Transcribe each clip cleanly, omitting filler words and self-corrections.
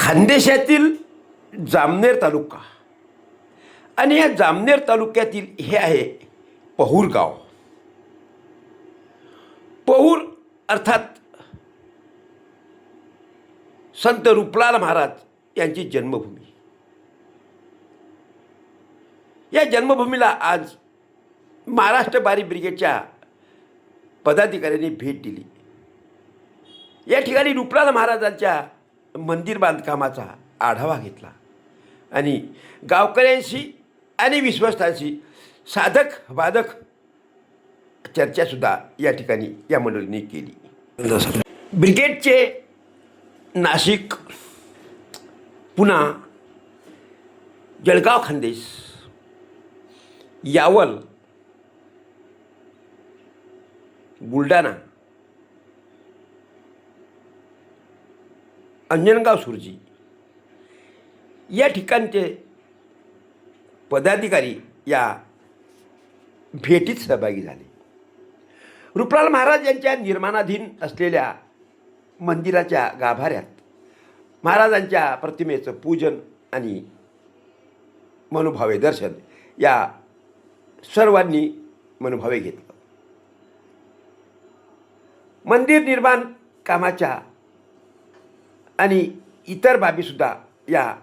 खानदेशातील जामनेर तालुका आणि या जामनेर तालुक्यातील हे आहे पहूर गाव. पहूर अर्थात संत रूपलाल महाराज यांची जन्मभूमी. या जन्मभूमीला आज महाराष्ट्र बारी ब्रिगेडच्या पदाधिकाऱ्यांनी भेट दिली. या ठिकाणी रूपलाल महाराजांच्या मंदिर बांधकामाचा आढावा घेतला आणि गावकऱ्यांशी आणि विश्वस्तांशी साधक बाधक चर्चासुद्धा या ठिकाणी या मंडळींनी केली. ब्रिगेडचे नाशिक, पुणा, जळगाव, खानदेश, यावल, बुलढाणा, अंजनगाव, सुरजी या ठिकाणचे पदाधिकारी या भेटीत सहभागी झाले. रूपलाल महाराज यांच्या निर्माणाधीन असलेल्या मंदिराच्या गाभाऱ्यात महाराजांच्या प्रतिमेचं पूजन आणि मनोभावे दर्शन या सर्वांनी मनोभावे घेतलं. मंदिर निर्माण कामाच्या आणि इतर बाबीसुद्धा या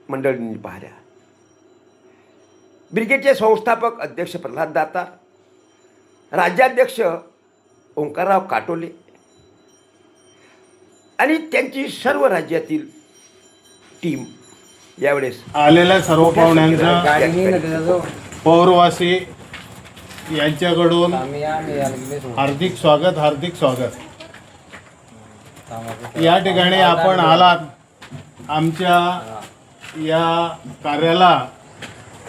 मंडळींनी पाहिल्या. ब्रिगेडचे संस्थापक अध्यक्ष प्रल्हाद दातार, राज्याध्यक्ष ओंकारराव काटोले आणि त्यांची सर्व राज्यातील टीम यावेळेस आलेल्या सर्व पाहुण्यांचं पौरवासी यांच्याकडून हार्दिक स्वागत. या ठिकाणी आपण आलात. आमच्या या कार्याला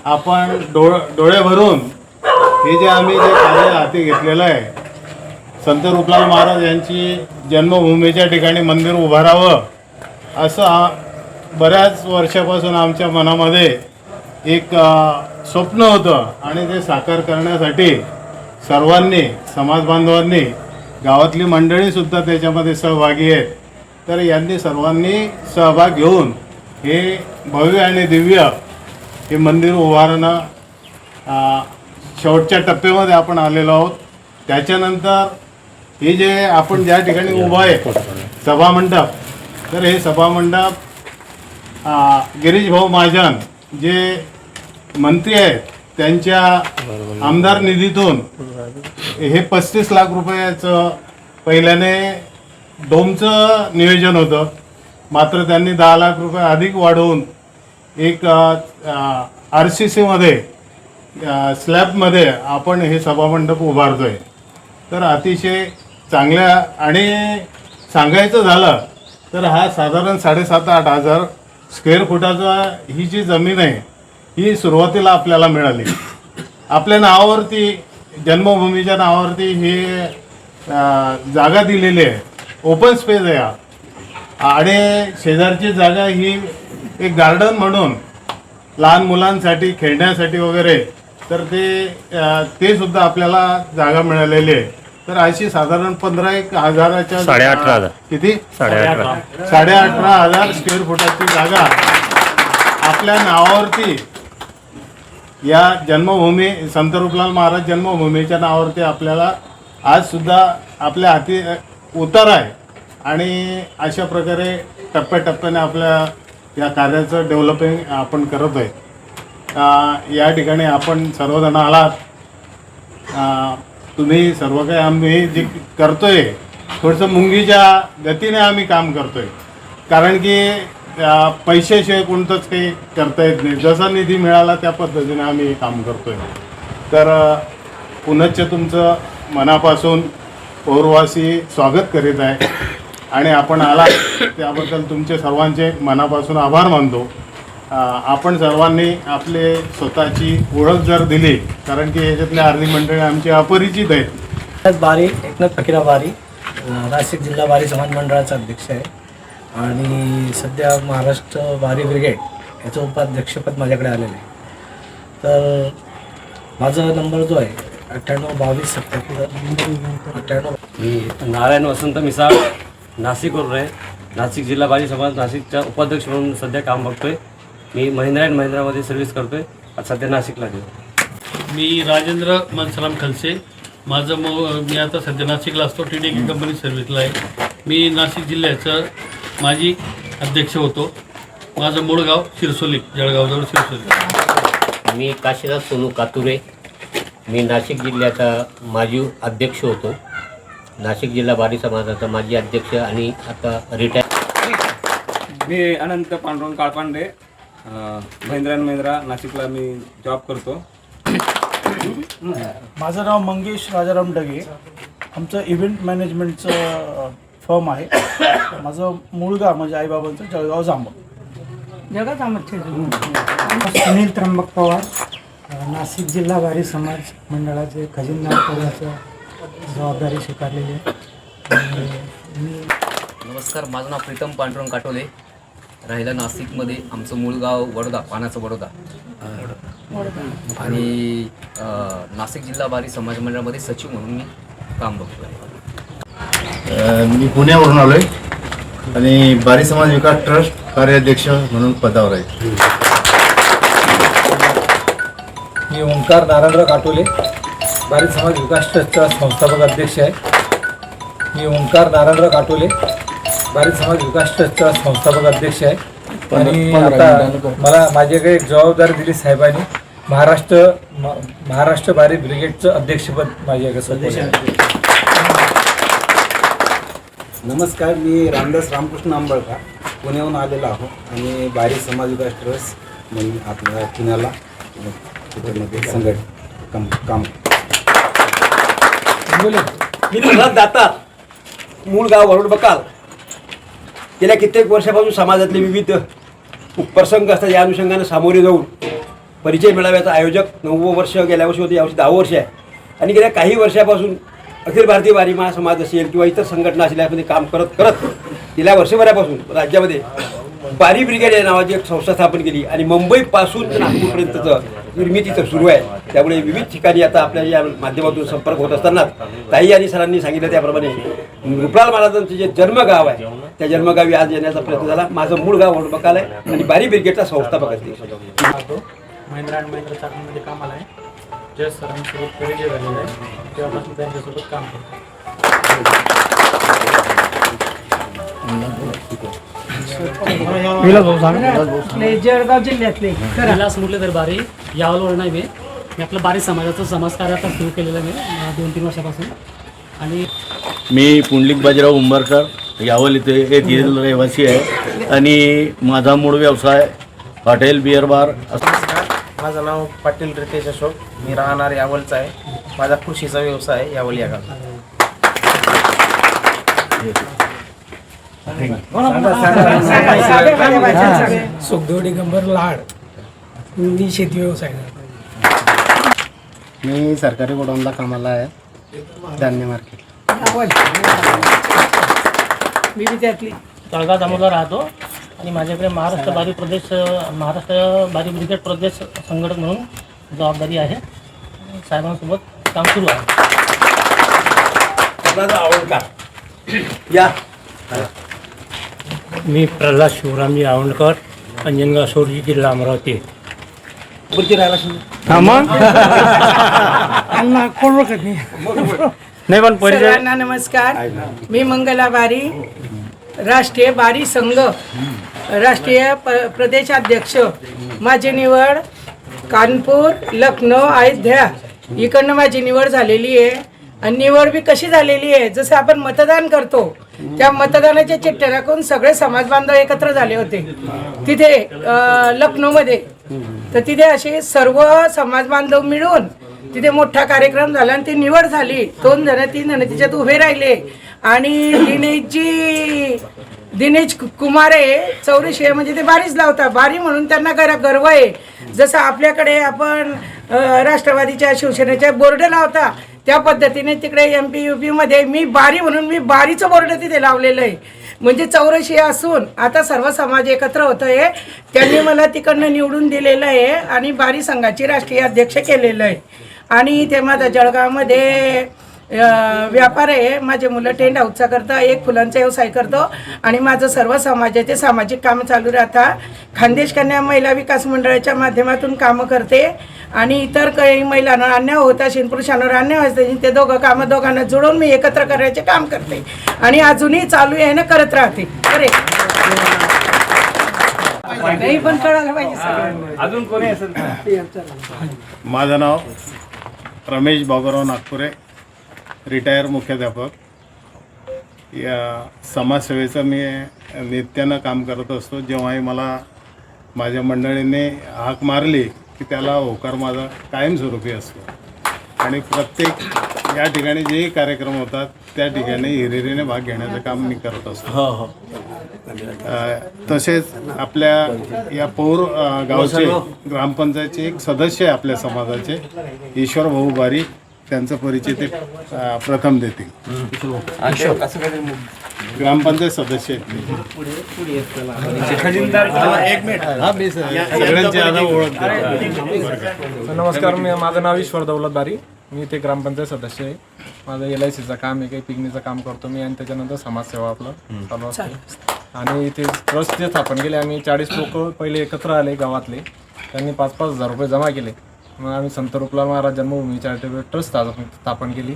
आपण डोळे भरून हे जे आम्ही कार्य हाती घेतलेलं आहे, संत रूपलाल महाराज यांची जन्मभूमीच्या ठिकाणी मंदिर उभारावं असं बऱ्याच वर्षापासून आमच्या मनामध्ये एक स्वप्न होतं आणि ते साकार करण्यासाठी सर्वांनी, समाज बांधवांनी, गावातली मंडळीसुद्धा त्याच्यामध्ये सहभागी आहेत. तर यांनी सर्वांनी सहभाग घेऊन हे भव्य आणि दिव्य हे मंदिर उभारणं शेवटच्या टप्प्यामध्ये आपण आलेलो आहोत. त्याच्यानंतर हे जे आपण ज्या ठिकाणी उभं आहे सभामंडप, तर हे सभामंडप गिरीश भाऊ महाजन जे मंत्री आहेत त्यांच्या आमदार निधीतून हे 35 लाख रुपयाचं पहिल्याने डोमचं नियोजन होतं, मात्र त्यांनी 10 लाख रुपये अधिक वाढवून एक RCCमध्ये स्लॅबमध्ये आपण हे सभामंडप उभारतोय. तर अतिशय चांगल्या आणि सांगायचं झालं तर हा साधारण 7,500-8,000 हजार स्क्वेअर फुटाचा ही जी जमीन आहे ही सुरुवातीला आपल्याला मिळाली. आपल्या नावावरती, जन्मभूमीच्या नावावरती हे जागा दिलेली आहे, ओपन स्पेस आहे हा. आणि शेजारची जागा ही एक गार्डन म्हणून लहान मुलांसाठी खेळण्यासाठी वगैरे, तर ते सुद्धा आपल्याला जागा मिळालेली आहे. तर अशी साधारण 15,000 18,500 किती 18,500 स्क्वेअर फुटाची जागा आपल्या नावावरती या जन्मभूमी संत रूपलाल महाराज जन्मभूमीच्या नावावरती आपल्याला आज सुद्धा आपल्या हाती उतार आहे. आणि अशा प्रकारे टप्प्याटप्प्याने आपल्या या कार्याचं डेव्हलपिंग आपण करत आहे. या ठिकाणी आपण सर्वजण आलात. तुम्ही सर्व काही आम्ही जे करतोय थोडंसं मुंगीच्या गतीने आम्ही काम करतोय, कारण की पैशाशिवाय कोणतंच काही करता येत नाही. जसा निधी मिळाला त्या पद्धतीने आम्ही काम करतोय. तर पुनश्च तुमचं मनापासून पौरवासी स्वागत करीत आहे आणि आपण आला त्याबद्दल तुमचे सर्वांचे मनापासून आभार मानतो. आपण सर्वांनी आपले स्वतःची ओळख जर दिली, कारण की याच्यातले अर्धी मंडळी आमची अपरिचित आहेत. बारी एकनाथ फकीरा बारी, नाशिक जिल्हा बारी समाज मंडळाचा अध्यक्ष आहे आणि सध्या महाराष्ट्र बारी ब्रिगेड याचं उपाध्यक्षपद माझ्याकडे आलेलं आहे. तर माझा नंबर जो आहे 98-22-77. मी नारायण वसंत मिसाळ नाशिकवरून आहे. नाशिक जिल्हा बारी समाज नाशिकचा उपाध्यक्ष म्हणून सध्या काम बघतोय. मी महिंद्रा अँड महिंद्रामध्ये सर्व्हिस करतोय. आज सध्या नाशिकला गेलो. मी राजेंद्र मनसराम खलसे. मी आता सध्या नाशिकला असतो. TDK कंपनी सर्व्हिसला आहे. मी नाशिक जिल्ह्याचं माजी अध्यक्ष होतो. माझं मूळ गाव शिरसोली, जळगावजवळ शिरसोली. मी काशीनाथ सोनू कातुरे. मी नाशिक जिल्ह्याचा माजी अध्यक्ष होतो. नाशिक जिल्हा बारी समाजाचा माजी अध्यक्ष आणि आता retire. Me Anant Pandurang Kalpande. Mahindra and Mahindra नाशिकला मी जॉब करतो. माझं नाव मंगेश राजाराम डगे. आमचं इव्हेंट मॅनेजमेंटचं फर्म आहे. माझं मूळ गाव म्हणजे आईबाबांचं जळगाव जांभूळ. सुनील त्र्यंबक पवार, नाशिक जिल्हा बारी समाज मंडळाचे खजिनदार पदाचं जबाबदारी स्वीकारलेली आहे. नमस्कार, माझं नाव प्रीतम पांडुरंग काटोले. राहिलं नाशिकमध्ये. आमचं मूळ गाव वडोदा, पानाचं वडोदा. आणि नाशिक जिल्हा बारी समाज मंडळामध्ये सचिव म्हणून मी काम बघतो आहे. मी पुण्यावरून आलो आहे आणि बारी समाज विकास ट्रस्ट कार्याध्यक्ष म्हणून पदावर आहे. मी ओंकार नारायणराव काटोले, बारी समाज विकास ट्रस्टचा संस्थापक अध्यक्ष आहे. मी ओंकार नारायणराव काटोले, बारी समाज विकास ट्रस्टचा संस्थापक अध्यक्ष आहे. आणि आता मला माझ्याकडे एक जबाबदारी दिली साहेबांनी. महाराष्ट्र बारी ब्रिगेडचं अध्यक्षपद माझ्याकडे सध्या आहे. नमस्कार, मी रामदास रामकृष्ण आंबळकर पुण्याहून आलेलो आहो आणि बारी समाज विकास ट्रस्ट म्हणून आपल्या पुण्याला तिथे संघट काम. मी प्रल्हाद दातार, मूळ गाव वरुड बकाल. गेल्या कित्येक वर्षापासून समाजातले विविध प्रसंग असतात. या अनुषंगानं सामोरे जाऊन परिचय मेळाव्याचा आयोजक 9वं वर्ष गेल्या वर्षी होते, यावर्षी 10वं वर्ष आहे. आणि गेल्या काही वर्षापासून अखिल भारतीय बारी महासमाज असेल किंवा इतर संघटना असेल यामध्ये काम करत गेल्या वर्षभरापासून राज्यामध्ये बारी ब्रिगेड या नावाची एक संस्था स्थापन केली आणि मुंबईपासून ते नागपूरपर्यंतचं निर्मितीचं सुरू आहे. त्यामुळे विविध ठिकाणी आता आपल्या या माध्यमातून संपर्क होत असताना ताई आणि सरांनी सांगितलं त्याप्रमाणे रुपलाल महाराजांचं जे जन्मगाव आहे त्या जन्मगावी आज येण्याचा प्रयत्न झाला. माझं मूळ गाव वडबकाल आहे आणि बारी ब्रिगेडचा संस्थापक अध्यक्ष. महिंद्रा अँड महिंद्रा चाकणमध्ये कामाला आहे. जय सरांसोबत परिचय झालेला आहे. तेव्हापासून त्यांच्यासोबत काम करतो. जळगाव जिल्ह्यातले विलास मुरलीधर बारी, यावलवरून आहे. मी आपलं बारी समाजाचं समाजकार्य आता सुरू केलेलं आहे मी 2-3 वर्षापासून. आणि मी पुंडलिक बाजीराव उंबरकर, यावल इथे एक रहिवासी आहे आणि माझा मूळ व्यवसाय हॉटेल बिअर बार. माझं नाव पाटील रितेश अशोक. मी राहणार यावलचा आहे. माझा कृषीचा व्यवसाय आहे यावल या गावात. सुखदेव दिगंबर लाड. मी शेती व्यवसाय करतो. मी सरकारी गोडाऊनला कामाला आहे, धान्य मार्केट. मी त्यातली जळगाव जांभूळला राहतो आणि माझ्याकडे महाराष्ट्र बारी ब्रिगेड प्रदेश संघटक म्हणून जबाबदारी आहे. साहेबांसोबत काम सुरू आहे. या मी प्रल्हाद शिवरामजी आवंडकर, अंजनगाव सोरजी, जिल्हा अमरावती. नाही पण सर्वांना नमस्कार. मी मंगला बारी, राष्ट्रीय बारी संघ राष्ट्रीय प्रदेशाध्यक्ष. माझी निवड कानपूर, लखनौ, अयोध्या इकडनं माझी निवड झालेली आहे. आणि निवड बी कशी झालेली आहे, जसं आपण मतदान करतो त्या मतदानाच्या चिठ्ठ्या टाकून सगळे समाज बांधव एकत्र झाले होते तिथे लखनौमध्ये. तर तिथे असे सर्व समाज बांधव मिळून तिथे मोठा कार्यक्रम झाला आणि ती निवड झाली. 2 जण 3 जण तिच्यात उभे राहिले आणि दिनेश कुमारे चौरेशे म्हणजे ते बारीच लावतात. बारी म्हणून त्यांना गर्व आहे. जसं आपल्याकडे आपण राष्ट्रवादीच्या शिवसेनेच्या बोर्ड लावता त्या पद्धतीने तिकडे MP UP मध्ये मी बारी म्हणून मी बारीचं बोर्ड तिथे लावलेलं आहे. म्हणजे चौरशी असून आता सर्व समाज एकत्र होतोय. त्यांनी मला तिकडनं निवडून दिलेलं आहे आणि बारी संघाची राष्ट्रीय अध्यक्ष केलेलं आहे. आणि ते माझ्या जळगावमध्ये व्यापार आहे. माझे मुलं टेंट हाऊसचा करतं, एक फुलांचा व्यवसाय करतो आणि माझं सर्व समाजाचे सामाजिक कामं चालू राहतात. खानदेश कन्या महिला विकास मंडळाच्या माध्यमातून कामं करते आणि इतर काही महिलांवर अन्याय होत असेल, पुरुषांवर अन्याय होत असेल, ते दोघांना जुळवून मी एकत्र करायचे काम करते आणि अजूनही चालू आहे ना, करत राहते. अरे नाही पण कळायला पाहिजे सगळं. अजून कोणी असेल माझं नाव रमेश बाबूराव नागपुरे, रिटायर मुख्याध्यापक. या समाजसेवेचं मी नित्यानं काम करत असतो. जेव्हाही मला माझ्या मंडळीने हाक मारली की त्याला होकार माझा कायमस्वरूपी असतो आणि प्रत्येक या ठिकाणी जेही कार्यक्रम होतात त्या ठिकाणी हिरिरीने भाग घेण्याचं काम मी करत असतो. तसेच आपल्या या पौर गावचे ग्रामपंचायतचे एक सदस्य आहे आपल्या समाजाचे, ईश्वर भाऊ बारी. त्यांचा परिचय ते प्रथम देतील. ग्रामपंचायत सदस्य आहेत सगळ्यांची आता ओळख. नमस्कार, माझं नाव ईश्वर दौलत बारी. मी इथे ग्रामपंचायत सदस्य आहे. माझं LICचं काम आहे, काही पिकनीचं काम करतो मी आणि त्याच्यानंतर समाजसेवा आपलं चालू असते. आणि इथे ट्रस्ट जे स्थापन केले, आम्ही 40 लोक पहिले एकत्र आले गावातले. त्यांनी 5-5 हजार रुपये जमा केले. मग आम्ही संत रूपलाल महाराज जन्मभूमी चॅरिटेबल ट्रस्ट स्थापन केली.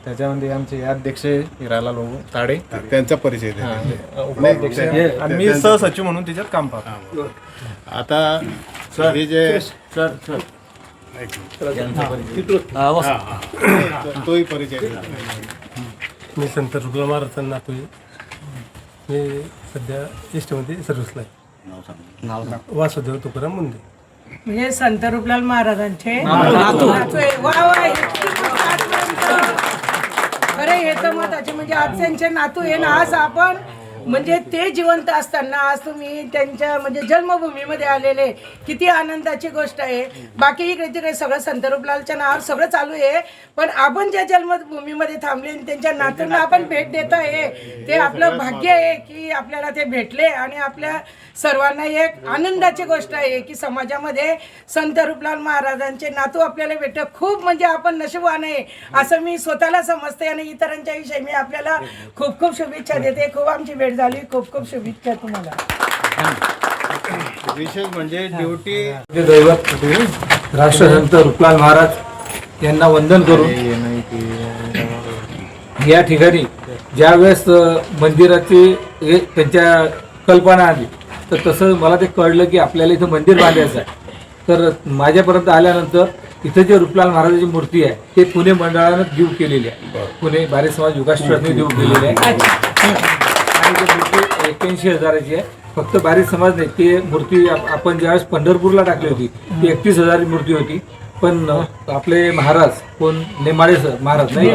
त्याच्यामध्ये आमचे अध्यक्ष हिराला लोक ताडे, त्यांचा परिचय द्या. उपाध्यक्ष आणि मी सहसचिव म्हणून त्याच्यात काम पाहतो. आता हे जे तोही परिचय द्या. मी संत रूपलाल महाराज नातू. मी सध्या एसटीमध्ये सर्व्हिसला आहे. वासुदेव तुकाराम मुंडे. म्हणजे संत रूपलाल महाराजांचे नातू आहे. वा वा, इतकी मोठी आठवण. खरं हे तर महत्वाचे, म्हणजे आज त्यांचे नातू आहे ना. आज आपण म्हणजे ते जिवंत असताना आज तुम्ही त्यांच्या म्हणजे जन्मभूमीमध्ये आलेले, किती आनंदाची गोष्ट आहे. बाकी इकडे तिकडे सगळं संत रूपलालच्या नावावर सगळं चालू आहे, पण आपण ज्या जन्मभूमीमध्ये थांबले आणि त्यांच्या नातूंना आपण भेट देत आहे, ते आपलं भाग्य आहे की आपल्याला ते भेटले. आणि आपल्या सर्वांना एक आनंदाची गोष्ट आहे की समाजामध्ये संत रूपलाल महाराजांचे नातू आपल्याला भेटत. खूप म्हणजे आपण नशीबवान आहे असं मी स्वतःला समजते आणि इतरांच्या विषयी मी आपल्याला खूप खूप शुभेच्छा देते. खूप आमची भेट झाली. खूप खूप शुभेच्छा तुम्हाला. विशेष म्हणजे ड्युटी दैवत राष्ट्रसंत रूपलाल महाराज यांना वंदन करून या ठिकाणी ज्यावेळेस मंदिराची त्यांच्या कल्पना आली, तर तसं मला ते कळलं की आपल्याला इथं मंदिर बांधायचं आहे. तर माझ्यापर्यंत आल्यानंतर इथं जे रूपलाल महाराजांची मूर्ती आहे ते पुणे मंडळानं गिव केलेली आहे. पुणे बारी समाज विकास ट्रस्टने गिव केलेली आहे आणि ती मूर्ती 81,000ची आहे. फक्त बारी समाज नाही, ती मूर्ती आपण ज्यावेळेस पंढरपूरला टाकली होती ती 31,000ची मूर्ती होती. पण आपले महाराज कोण नेमाडे महाराज नाही,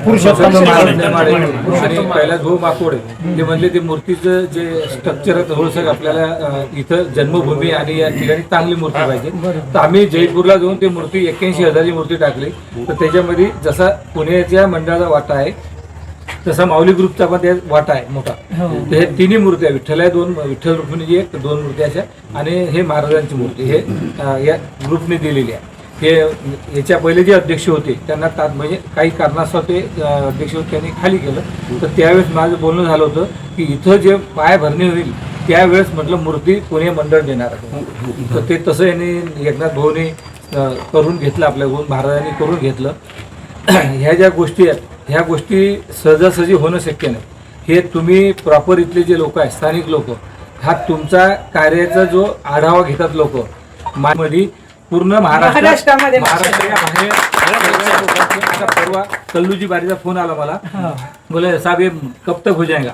पुरुषोत्तम महाराज नेमाडे आणि कैलास भाऊ माकोडे ते म्हणले ते मूर्तीचं जे स्ट्रक्चर आहे थोडंसं आपल्याला इथं जन्मभूमी आणि या ठिकाणी चांगली मूर्ती पाहिजे. तर आम्ही जयपूरला जाऊन ती मूर्ती 81,000ची मूर्ती टाकली. तर त्याच्यामध्ये जसा पुण्याच्या मंडळाचा वाटा आहे तसा माऊली ग्रुपचा पण त्या वाटा आहे मोठा. तर हे तिन्ही मूर्त्या विठ्ठल आहे, 2 विठ्ठल रुक्मिणीची एक 2 मूर्ती अशा आणि हे महाराजांची मूर्ती हे या ग्रुपने दिलेली आहे. हे याच्या पहिले जे अध्यक्ष होते त्यांना म्हणजे काही कारणास्तव ते अध्यक्ष होते त्यांनी खाली केलं. तर त्यावेळेस माझं बोलणं झालं होतं की इथं जे पायाभरणी होईल त्यावेळेस म्हटलं मूर्ती पुणे मंडळ देणार. तर ते तसं यांनी एकनाथ भाऊने करून घेतलं, आपल्याकडून महाराजांनी करून घेतलं. ह्या ज्या गोष्टी आहेत ह्या गोष्टी सहजासहजी होणं शक्य नाही. हे तुम्ही प्रॉपर इथले जे लोक आहेत स्थानिक लोक, हा तुमचा कार्याचा जो आढावा घेतात लोक मध्ये पूर्ण महाराष्ट्रामध्ये बाहेर. आता परवा कल्लूजी बारीचा फोन आला मला, बोले साहेब हे कब तक हो जाएगा.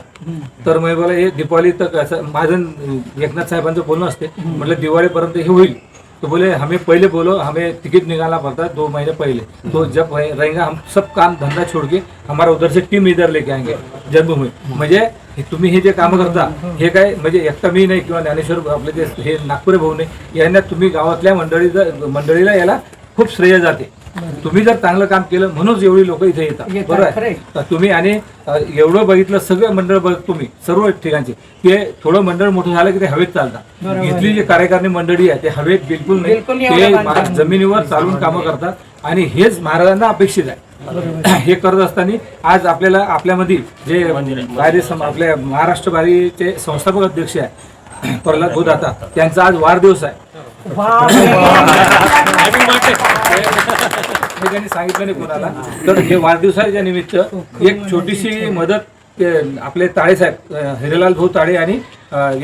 तर मी बोला हे दिवाळी तक असं माझं एकनाथ साहेबांचं बोलणं असते. म्हटलं दिवाळीपर्यंत हे होईल. तो बोले हमें पहले बोलो, हमें टिकट निकालना पड़ता है 2 महीने पहले. तो जब रहेगा हम सब काम धंदा छोड़ के हमारा उधर से टीम इधर लेके आएंगे जन्मभूमी. म्हणजे तुम्ही हे जे कामं करता हे काय म्हणजे एकटा मी नाही किंवा ज्ञानेश्वर आपले जे हे नागपुरे भाऊ नाही, यांना तुम्ही गावातल्या मंडळीला याला खूप श्रेय जाते. तुम्ही जर चांगलं काम केलं म्हणूनच एवढी लोक इथे येतात. बरोबर आहे. तुम्ही आणि एवढं बघितलं सगळं मंडळ बघ तुम्ही सर्व ठिकाणचे ते थोडं मंडळ मोठं झालं की ते हवेत चालतात. इथली जी कार्यकारिणी मंडळी आहे ते हवेत बिलकुल नाही, ते जमिनीवर चालून कामं करतात आणि हेच महाराजांना अपेक्षित आहे. हे करत असताना आज आपल्याला आपल्यामध्ये जे आपल्या महाराष्ट्र बारीचे संस्थापक अध्यक्ष आहे प्रल्हाद भोदाता, त्यांचा आज वाढदिवस आहे. हे त्यांनी सांगितलं नाही कोणाला. तर हे वाढदिवसाच्या निमित्त एक छोटीशी मदत आपले ताळे साहेब, हिरेलाल भाऊ ताळे आणि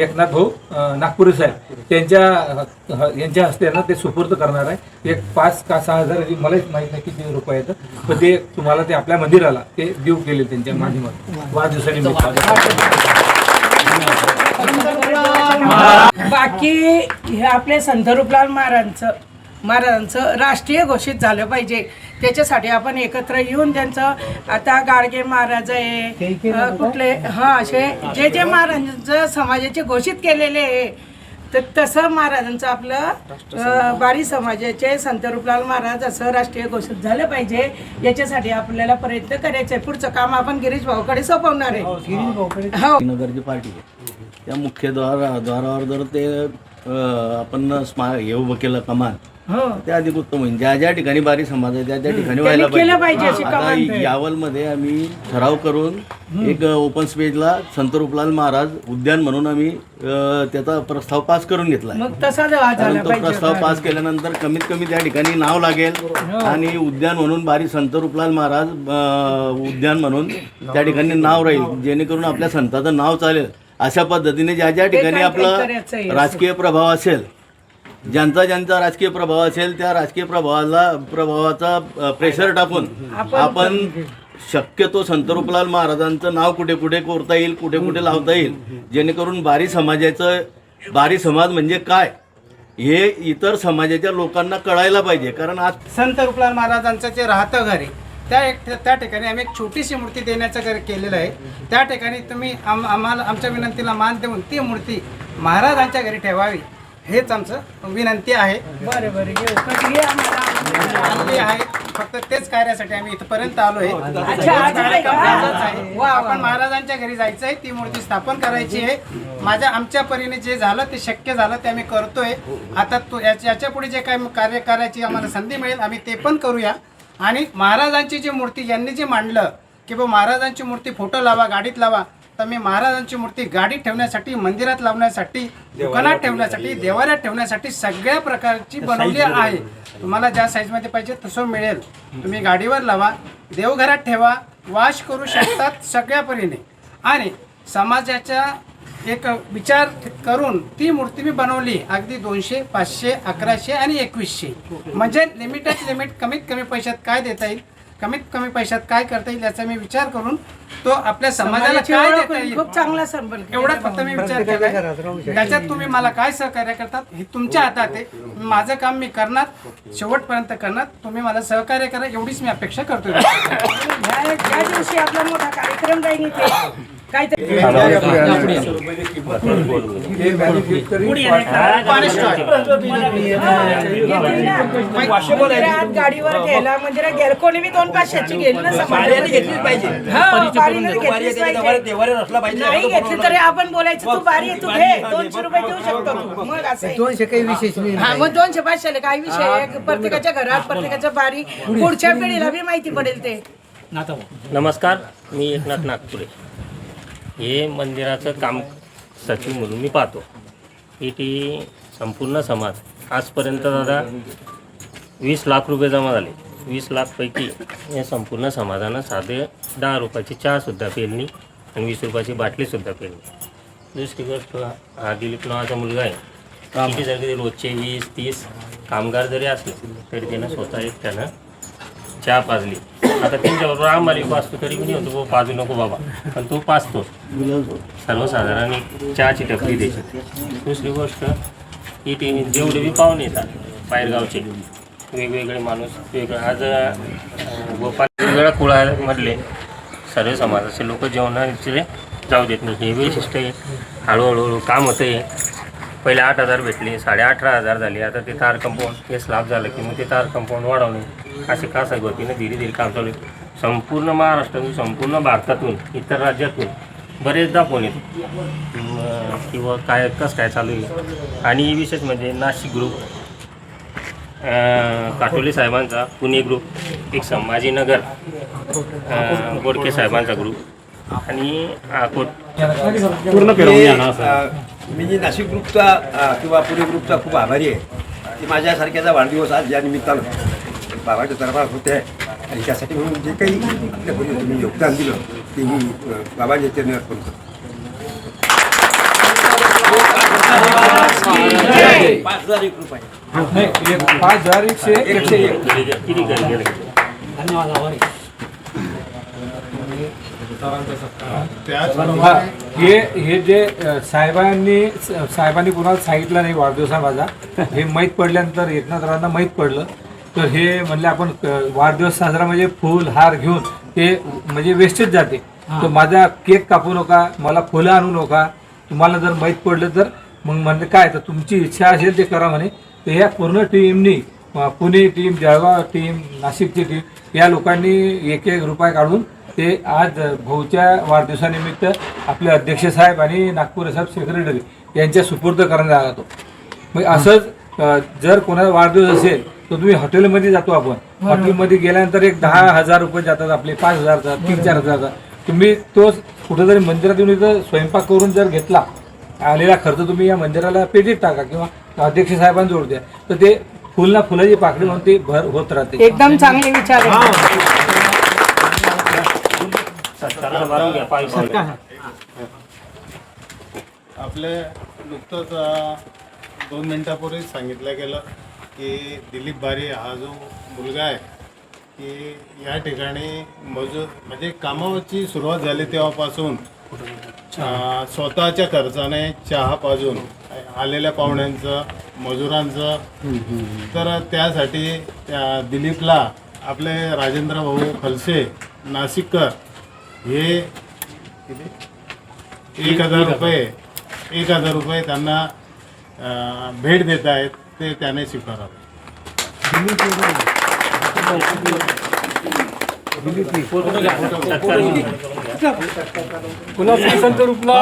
एकनाथ भाऊ नागपुरे साहेब यांच्या हस्ते ना ते सुपूर्द करणार आहे. एक 5 का 6 हजार, मलाच माहीत नाही किती रुपये आहेत, पण ते तुम्हाला ते आपल्या मंदिराला ते देऊ केले त्यांच्या माध्यमातून वाढदिवसानिमित्त. बाकी हे आपले संत रूपलाल महाराजांचं राष्ट्रीय घोषित झालं पाहिजे. त्याच्यासाठी आपण एकत्र येऊन त्यांचं, आता गाडगे महाराज आहे, कुठले असे जे महाराजांचं समाजाचे घोषित केलेले आहे, तर तसं महाराजांचं आपलं बारी समाजाचे संत रूपलाल महाराज असं राष्ट्रीय घोषित झालं पाहिजे. याच्यासाठी आपल्याला प्रयत्न करायचे. पुढचं काम आपण गिरीश भाऊकडे सोपवणार आहे. हो, नगरची पार्टी आहे, त्या मुख्य द्वारावर जर ते आपण हे उभं केलं कमान, त्या अधिक उत्तम होईल. ज्या ज्या ठिकाणी बारी समाज आहे त्या त्या ठिकाणी व्हायला पाहिजे. आता यावलमध्ये आम्ही ठराव करून एक ओपन स्पेसला संत रूपलाल महाराज उद्यान म्हणून आम्ही त्याचा प्रस्ताव पास करून घेतला. कारण तो प्रस्ताव पास केल्यानंतर कमीत कमी त्या ठिकाणी नाव लागेल आणि उद्यान म्हणून बारी संत रूपलाल महाराज उद्यान म्हणून त्या ठिकाणी नाव राहील, जेणेकरून आपल्या संताचं नाव चालेल. अशा पद्धतीने ज्या ज्या ठिकाणी आपला राजकीय प्रभाव असेल, ज्यांचा राजकीय प्रभाव असेल, त्या राजकीय प्रभावाचा प्रेशर टाकून आपण शक्यतो संत रूपलाल महाराजांचं नाव कुठे कुठे कोरता येईल, कुठे कुठे लावता येईल, जेणेकरून बारी समाज म्हणजे काय हे इतर समाजाच्या लोकांना कळायला पाहिजे. कारण आज संत रूपलाल महाराजांचं जे राहतं घर आहे त्या ठिकाणी आम्ही एक छोटीशी मूर्ती देण्याचं केलेलं आहे. त्या ठिकाणी तुम्ही आम्हाला आमच्या विनंतीला मान देऊन ती मूर्ती महाराजांच्या घरी ठेवावी, हेच आमचं विनंती आहे. आहे फक्त तेच कार्यासाठी आम्ही इथपर्यंत आलोय. आपण महाराजांच्या घरी जायचं आहे, ती मूर्ती स्थापन करायची आहे. आमच्या परीने जे झालं ते शक्य झालं ते आम्ही करतोय. आता याच्या पुढे जे काही कार्य करायची आम्हाला संधी मिळेल आम्ही ते पण करूया. आणि महाराजांची जी मूर्ती यांनी जे मांडलं की बा महाराजांची मूर्ती फोटो लावा, गाडीत लावा, तर मी महाराजांची मूर्ती गाडीत ठेवण्यासाठी, मंदिरात लावण्यासाठी, दुकानात ठेवण्यासाठी, देवाऱ्यात ठेवण्यासाठी सगळ्या प्रकारची बनवली आहे. तुम्हाला ज्या साईजमध्ये पाहिजे तसं मिळेल. तुम्ही गाडीवर लावा, देवघरात ठेवा, वाश करू शकतात सगळ्या परीने. आणि समाजाच्या एक विचार करून ती मूर्ती मी बनवली. अगदी 200, 500, 1100 आणि 2100 म्हणजे लिमिट कमीत कमी पैशात काय देता येईल, कमीत कमी पैशात काय करता येईल याचा मी विचार करून तो आपल्या समाजाला काय देता येईल खूप चांगला संबंध एवढाच फक्त मी विचार केलाय. त्याच्यात तुम्ही मला काय सहकार्य करतात हे तुमच्या हातात आहे. माझं काम मी करणार, शेवटपर्यंत करणार. तुम्ही मला सहकार्य करा एवढीच मी अपेक्षा करतोय. ज्या दिवशी आपला मोठा कार्यक्रम राहील काहीतरी गाडीवर घ्यायला मंदिरात घ्यायला कोणी बी 200-500ची गेली ना, घेतलीच पाहिजे. नाही घेतली तरी आपण बोलायचं तू बारी तू घे, 200 रुपये देऊ शकतो तू. मग असं 200 काही विशेष नाही. हा मग 200-500 काय विषय आहे. प्रत्येकाच्या घरात प्रत्येकाच्या बारी पुढच्या पिढीला बी माहिती पडेल ते. नमस्कार, मी एकनाथ नागपुरे. हे मंदिराचं काम सचिव म्हणून मी पाहतो. इथे संपूर्ण समाज आजपर्यंत दादा 20 लाख रुपये जमा झाले. 20 लाखपैकी या संपूर्ण समाजानं साधे 10 रुपयाची चहासुद्धा पेरणी आणि 20 रुपयाची बाटलीसुद्धा पेरणी. दुसरी गोष्ट, हा दिलीप नावाचा मुलगा आहे. इथे जर कधी रोजचे 20-30 कामगार जरी असले तरी त्यानं स्वतः एकट्यानं चहा पाजली. आता त्यांच्याबरोबर आम्हाला पाचतो तरी मी होतो पाजू नको बाबा, पण तो पाचतो. सर्वसाधारण एक चहाची टपरी द्यायची. दुसरी गोष्ट, इथे जेवढे बी पाहुणे येतात बाहेरगावचे वेगवेगळे माणूस वेगळं, आज गोपाल वेगवेगळ्या कुळामधले सर्व समाजाचे लोक जेवणाचे जाऊ देत नाही. हे वैशिष्ट्य आहे. हळूहळू काम होतं आहे. पहिले 8,000 भेटले, 18,500 झाले. आता ते तार कंपाऊंड हे स्लॅब झालं की मग ते तार कंपाऊंड वाढवणे असे कासा गतीने धीरे धीरे काम चालू आहे. संपूर्ण महाराष्ट्रातून, संपूर्ण भारतातून, इतर राज्यातून बरेचदा फोन येतो किंवा कसं काय चालू आहे. आणि विशेष म्हणजे नाशिक ग्रुप काटोले साहेबांचा पुणे ग्रुप, एक संभाजीनगर गोडके साहेबांचा ग्रुप आणि पूर्ण मी जी नाशिक ग्रुपचा किंवा पुणे ग्रुपचा खूप आभारी आहे की माझ्यासारख्याचा वाढदिवस आज या निमित्तानं बाबाच्या दरबार होते आणि त्यासाठी म्हणून जे काही आपल्याकडून तुम्ही योगदान दिलं ते मी बाबाच्या चरणी अर्पण करतो. 5,000 रुपये. 5,101. धन्यवाद. हे जे साहेबांनी कुणाला सांगितलं नाही वाढदिवस माझा, हे माहीत पडल्यानंतर एकनाथरावांना माहीत पडलं, तर हे म्हणले आपण वाढदिवस साजरा म्हणजे फूल हार घेऊन ते म्हणजे वेस्टेज जाते, तर माझा केक कापू नका, मला फुलं आणू नका, तुम्हाला जर माहीत पडलं तर मग म्हणले काय तर तुमची इच्छा असेल ते करा म्हणे. तर ह्या पूर्ण टीमनी, पुणे टीम, जळगाव टीम, नाशिकची टीम, या लोकांनी 1-1 रुपये काढून ते आज भाऊच्या वाढदिवसानिमित्त आपले अध्यक्ष साहेब आणि नागपूर साहेब सेक्रेटरी यांच्या सुपूर्द करण्यात आला. तो मग असंच जर कोणाचा वाढदिवस असेल तर तुम्ही हॉटेलमध्ये जातो, आपण हॉटेलमध्ये गेल्यानंतर एक 10,000 रुपये जातात आपले, 5,000चा, 3-4,000चा. तुम्ही तोच कुठेतरी मंदिरात येऊन इथं स्वयंपाक करून जर घेतला, आलेला खर्च तुम्ही या मंदिराला पेटीत टाका किंवा अध्यक्ष साहेबांजवळ द्या, तर ते फुलाची पाकळी म्हणून ते भर होत राहते. एकदम चांगले विचार. आपले नुकतंच 2 मिनिटापूर्वी सांगितलं गेलं की दिलीप बारी हा जो मुलगा आहे की या ठिकाणी म्हणजे कामाची सुरुवात झाली तेव्हापासून स्वतःच्या खर्चाने चहा पाजून आलेल्या पाहुण्यांचं, मजुरांचं, तर त्यासाठी त्या दिलीपला आपले राजेंद्र भाऊ खलसे नाशिककर हे 1,000 रुपये त्यांना भेट देत आहेत, ते त्याने स्वीकारावे. संत रूपला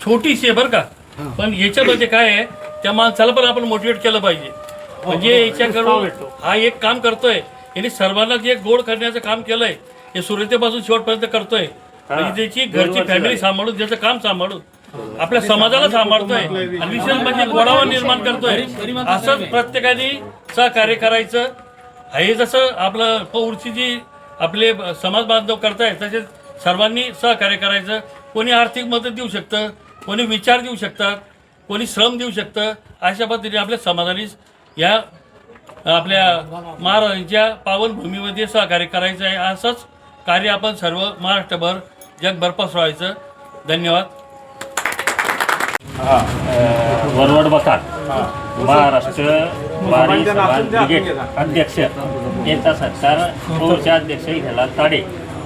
छोटीशी आहे बरं का, पण याच्यामध्ये काय आहे, त्या माणसाला पण आपण मोटिवेट केलं पाहिजे. म्हणजे याच्याकडून हा एक काम करतोय, याने सर्वांना जे गोड करण्याचं काम केलंय, हे सुरुवातीपासून शेवटपर्यंत करतोय. म्हणजे त्याची घरची फॅमिली सांभाळून, ज्याचं काम सांभाळून आपल्या समाजाला सांभाळतोय आणि विशेष म्हणजे गोडावा निर्माण करतोय. असंच प्रत्येकाने सहकार्य करायचं. हे जसं आपलं पौरची जी आपले समाज बांधव करतायत, तसेच सर्वांनी सहकार्य करायचं. कोणी आर्थिक मदत देऊ शकतं, कोणी विचार देऊ शकतात, कोणी श्रम देऊ शकतं. अशा पद्धतीने आपल्या समाजाने या आपल्या महाराजांच्या पावनभूमीमध्ये सहकार्य करायचं आहे. असंच कार्य आपण सर्व महाराष्ट्रभर, जगभर पसरवायचं. धन्यवाद. वरवड बकार महाराष्ट्र बारी समाज ब्रिगेड अध्यक्ष यांचा सत्कार पौरचे अध्यक्ष ह्याला ताडे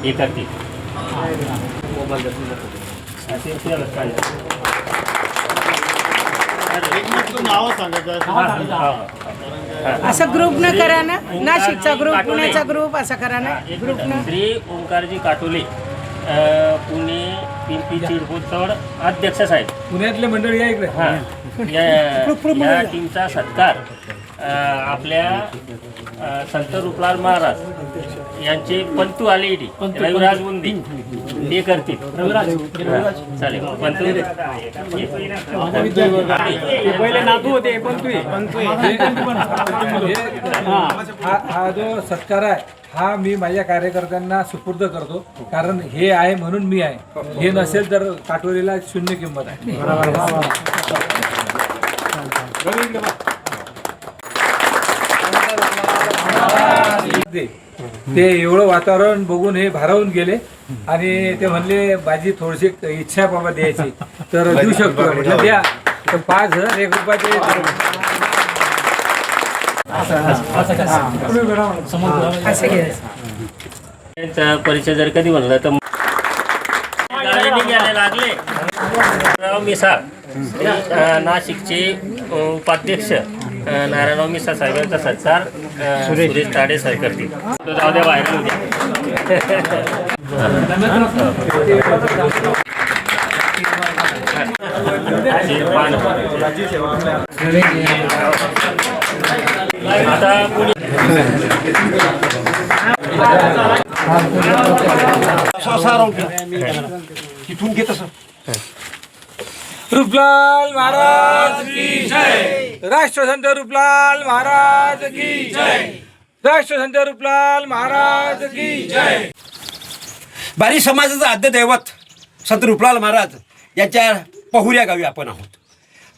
हे करतील. नाव सांगायचं असं ग्रुप न करा ना, नाशिकचा ग्रुप, पुण्याचा ग्रुप, असं करा ना ग्रुप न. श्री ओंकारजी काटोले पुणे पिंपरी चिडपूर चौड अध्यक्ष साहेब, पुण्यातले मंडळी या इकडे. या टीमचा सत्कार आपल्या संत रूपलाल महाराज यांचे पंतू आले इथे रविराज बुंदी ते करतील. चालेल. पंतू पहिले नातू होते, हा जो सत्कार आहे हा मी माझ्या कार्यकर्त्यांना सुपूर्द करतो, कारण हे आहे म्हणून मी आहे. हे नसेल तर काटोलीला शून्य किंमत आहे. ते एवढं वातावरण बघून हे भारावून गेले आणि ते म्हणले माझी थोडीशी इच्छा बाबा द्यायची, तर देऊ शकतो. म्हटलं द्या. तर 5,001 रुपयाचे त्यांचा परिचय जर कधी म्हणलं तर घ्यायला लागले. नारायणराव मिसाळ नाशिकचे उपाध्यक्ष नारायणराव मिसाळ साहेबांचा सत्कार सुरेश ताडे साहेब करतील. तो जाऊ द्या बाहेर. तिथून घेत असं रूपलाल महाराज की जय, राष्ट्रसंत रूपलाल महाराज की जय, राष्ट्रसंत रूपलाल महाराज की जय. बारी समाजाचं आद्य दैवत संत रूपलाल महाराज यांच्या पहुऱ्या गावी आपण आहोत.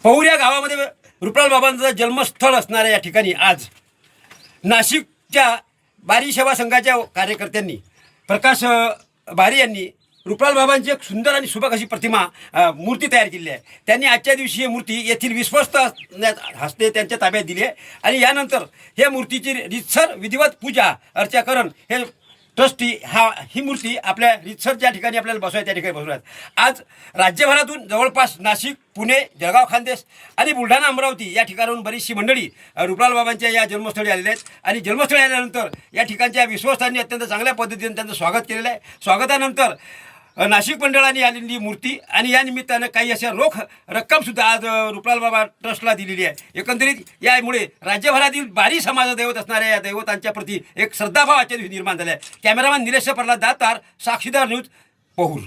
पहुऱ्या गावामध्ये रूपलाल बाबांचं जन्मस्थळ असणाऱ्या या ठिकाणी आज नाशिकच्या बारी सेवा संघाच्या कार्यकर्त्यांनी प्रकाश बारी यांनी रूपलाल बाबांची एक सुंदर आणि सुबक अशी प्रतिमा मूर्ती तयार केली आहे. त्यांनी आजच्या दिवशी ही मूर्ती येथील विश्वस्त हस्ते त्यांच्या ताब्यात दिली आहे आणि यानंतर या मूर्तीची रितसर विधिवत पूजा अर्चा करून हे ट्रस्टी ही मूर्ती आपल्या रितसर ज्या ठिकाणी आपल्याला बसवायचं त्या ठिकाणी बसवतात. आज राज्यभरातून जवळपास नाशिक, पुणे, जळगाव, खानदेश आणि बुलढाणा, अमरावती या ठिकाणाहून बरीचशी मंडळी रूपलाल बाबांच्या या जन्मस्थळी आलेले आहेत आणि जन्मस्थळी आल्यानंतर या ठिकाणच्या विश्वस्तांनी अत्यंत चांगल्या पद्धतीने त्यांचं स्वागत केलेलं आहे. स्वागतानंतर नाशिक मंडळाने आलेली मूर्ती आणि या निमित्तानं काही अशा रोख रक्कमसुद्धा आज रूपलाल बाबा ट्रस्टला दिलेली आहे. एकंदरीत यामुळे राज्यभरातील बारी समाज दैवत असणाऱ्या या दैवतांच्या प्रती एक श्रद्धाभाव आजच्या दिवशी निर्माण झाला आहे. कॅमेरामॅन निलेश प्रल्हाद दातार, साक्षीदार न्यूज, पहूर.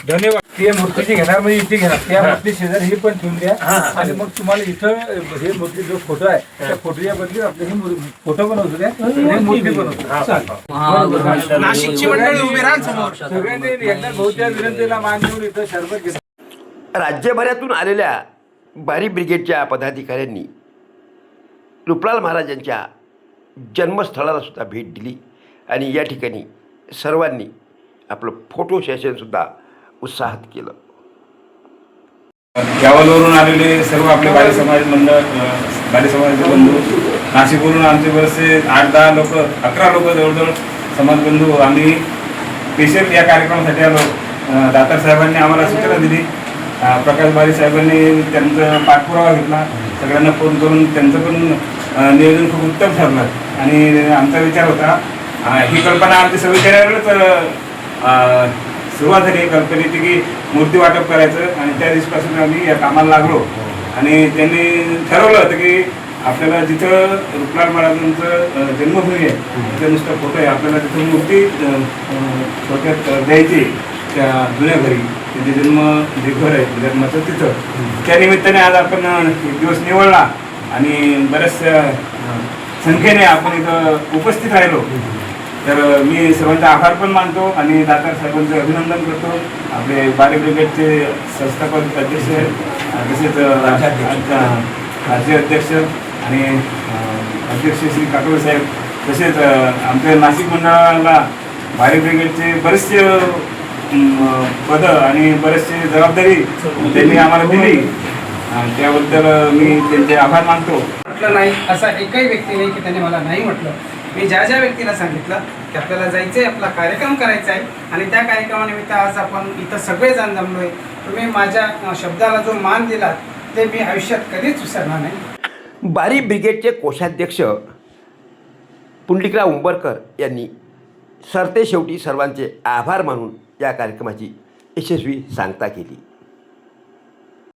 धन्यवाद. ती मूर्तीची घेणार म्हणजे इथे घेणार, त्या मूर्ती शेजारी ही पण ठेवून द्या आणि मग तुम्हाला इथं हे मूर्ती जो फोटो आहे त्या फोटोच्या बदली आपले हे फोटो बनवतो द्या, हे मूर्ती बनवतो. नाशिकची मंडळी उभी राहा समोर. सगळ्यांनी एकदा भाऊच्या विनंतीला मान देऊन इथं शरबत घेतलं. राज्यभरातून आलेल्या बारी ब्रिगेडच्या पदाधिकाऱ्यांनी रूपलाल महाराजांच्या जन्मस्थळाला सुद्धा भेट दिली आणि या ठिकाणी सर्वांनी आपलं फोटो सेशनसुद्धा उत्साहात केलं. गावावरून आलेले सर्व आपले बारी समाज मंडळ, बारी समाजाचे बंधू, नाशिकवरून आमचे बरेचसे 8-10 लोक, 11 लोक जवळजवळ समाज बंधू आम्ही स्पेशल या कार्यक्रमासाठी आलो. दातार साहेबांनी आम्हाला सूचना दिली. प्रकाश बारी साहेबांनी त्यांचा पाठपुरावा घेतला. सगळ्यांना फोन करून त्यांचं पण नियोजन खूप उत्तम ठरलं आणि आमचा विचार होता, ही कल्पना आमच्या सविचारावरच सुरुवात झाली. कल्पनेची की मूर्ती वाटप करायचं आणि त्या दिवसापासून आम्ही या कामाला लागलो आणि त्यांनी ठरवलं होतं की आपल्याला जिथं रूपलाल महाराजांचं जन्मभूमी आहे तिथं नुसतं फोटो आहे, आपल्याला तिथं मूर्ती थोडक्यात द्यायची त्या जुन्या घरी, तिथे जे घर आहे जन्माचं तिथं. त्या निमित्ताने आज आपण एक दिवस निवडला आणि बऱ्याचशा संख्येने आपण इथं उपस्थित राहिलो. तर मी सर्वांचे आभार पण मानतो आणि दातार साहेबांचं अभिनंदन करतो. आपले बारी ब्रिगेडचे संस्थापक अध्यक्ष, तसेच राज्य अध्यक्ष आणि अध्यक्ष श्री काटोळे साहेब, तसेच आमच्या नाशिक मंडळाला बारी ब्रिगेडचे बरेचसे पदं आणि बरेचसे जबाबदारी त्यांनी आम्हाला दिली. त्याबद्दल मी त्यांचे आभार मानतो. म्हटलं नाही असा एकही व्यक्ती नाही की त्याने मला नाही म्हटलं. मी ज्या व्यक्तीला सांगितलं की आपल्याला जायचं आहे, आपला कार्यक्रम करायचा आहे आणि त्या कार्यक्रमानिमित्त आज आपण इथं सगळेजण जमलो आहे. तुम्ही माझ्या शब्दाला जो मान दिला ते मी आयुष्यात कधीच विसरणार नाही. बारी ब्रिगेडचे कोषाध्यक्ष पुंडलिकराव उंबरकर यांनी सरते शेवटी सर्वांचे आभार मानून या कार्यक्रमाची यशस्वी सांगता केली.